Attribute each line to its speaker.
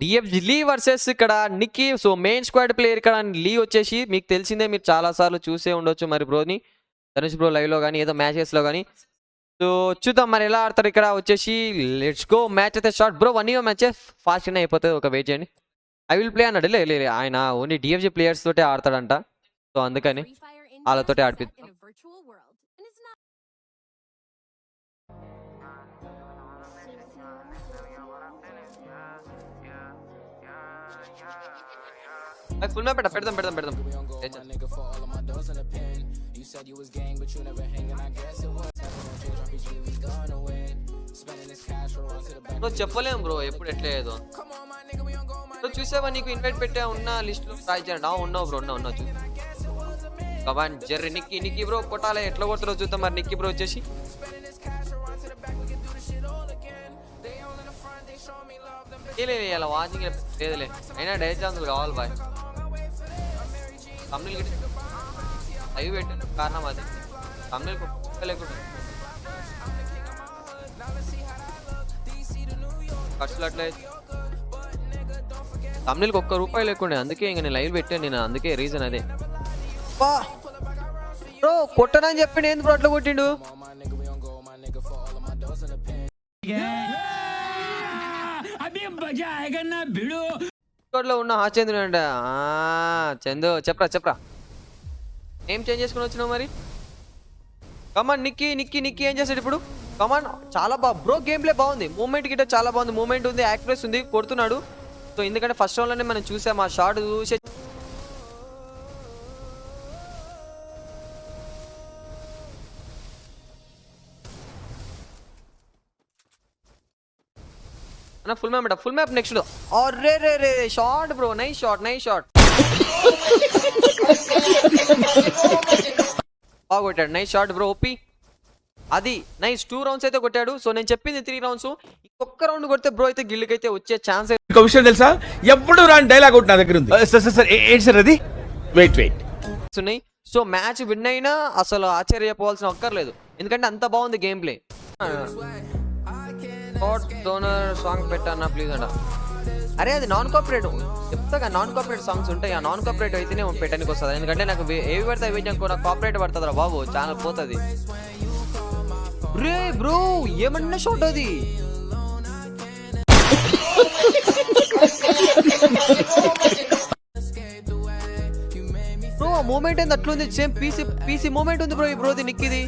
Speaker 1: DF లీ versus ఇక్కడ Nikki. So main squad player ఇక్కడ లీ వచ్చేసి మీకు తెలిసిందే, మీరు చాలా సార్లు చూసే ఉండొచ్చు మరి బ్రోని, ధనుష్ బ్రో లైవ్ లో కానీ ఏదో మ్యాచెస్ లో కానీ. సో చూద్దాం మరి ఎలా ఆడతారు ఇక్కడ వచ్చేసి. Let's go. మ్యాచ్ అయితే షార్ట్ బ్రో, 1 మ్యాచ్ ఫాస్ట్ గానే అయిపోతుంది. ఒక వెయిట్ చేయండి. ఐ విల్ ప్లే అన్నాడు. లే ఆయన ఓన్లీ డిఎఫ్జీ ప్లేయర్స్ తోటే ఆడతాడంట. సో అందుకని వాళ్ళతోటే ఆడిపిస్తాం. ఫుల్ మ్యాప్ పెడదాం. చెప్పలేము బ్రో ఎప్పుడు ఎట్లేదు. చూసావా, నీకు ఇన్వైట్ పెట్టా ఉన్న లిస్ట్ లో ట్రై చేయండి. ఉన్నావు బ్రో, ఉన్నావు చూ. కమాన్ జర్రీ నిక్కీ బ్రో కొట్టాలి. ఎట్లా కొడతారో చూద్దాం మరి. నిక్కీ బ్రో వచ్చేసి ఇలా వాచింగ్ లేదులే, అయినా డై ఛాన్సులు కావాలి బాయ్. తమిళ అవి పెట్టిన కారణం అది. తమిళ లేకుండా ఖర్చులు అట్లా తమిళకి ₹1 లేకుండే, అందుకే ఇంక నేను లైవ్ పెట్టాను. నేను అందుకే రీజన్ అదే. బ్రో కొట్టనని చెప్పి నేను బ్రో అట్లా కొట్టిండు. లో ఉన్న చంద్రు అంట. చందు చెప్పరా ఏం చేంజ్ చేసుకుని వచ్చినావు మరి. కమాన్ నిక్కీ ఏం చేస్తాడు ఇప్పుడు. కమాన్ చాలా బ్రో గేమ్ ప్లే బాగుంది. మూమెంట్ గిట్ట చాలా బాగుంది. మూమెంట్ ఉంది, యాక్యురేస్ ఉంది, కొడుతున్నాడు. సో ఎందుకంటే ఫస్ట్ రౌండ్ లోనే మనం చూసాం ఆ షాట్ చూసే. Full map next. రే షాట్ బ్రో, నైస్ షాట్ బాగా కొట్టాడు. Nice shot bro, OP. అది నైస్. 2 రౌండ్స్ అయితే కొట్టాడు. సో నేను చెప్పింది 3 రౌండ్స్. ఇంకొక రౌండ్ కొడితే బ్రో అయితే గిల్లుకి అయితే వచ్చే ఛాన్స్.
Speaker 2: ఒక విషయం తెలుసా, ఎప్పుడు రాని డైలాగ్ ఒకటి నా దగ్గర ఉంది. ఏంటి సార్ అది? వెయిట్
Speaker 1: ఉన్నాయి. సో మ్యాచ్ విన్ అయినా అసలు ఆశ్చర్యపోవాల్సిన అక్కర్లేదు, ఎందుకంటే అంత బాగుంది గేమ్ ప్లే. డోనర్ సాంగ్ పెట్టన్నా ప్లీజ్ అంట. అరే అది నాన్ కాపరేట్ చెప్తాగా, నాన్ కాపరేట్ సాంగ్స్ ఉంటాయి. ఆ నాన్ కాపరేట్ అయితేనే పెట్టడానికి వస్తుంది. ఎందుకంటే నాకు ఏవి పడితే అవి నాకు కాపరేట్ పడుతుందిరా బాబు, ఛానల్ పోతుంది. రే బ్రో ఏమన్నా షాట్ అది. బ్రో మూమెంట్ ఏంది అట్లుంది, సేమ్ పీసీ మూమెంట్ ఉంది బ్రో. ఈ బ్రోది నిక్కిది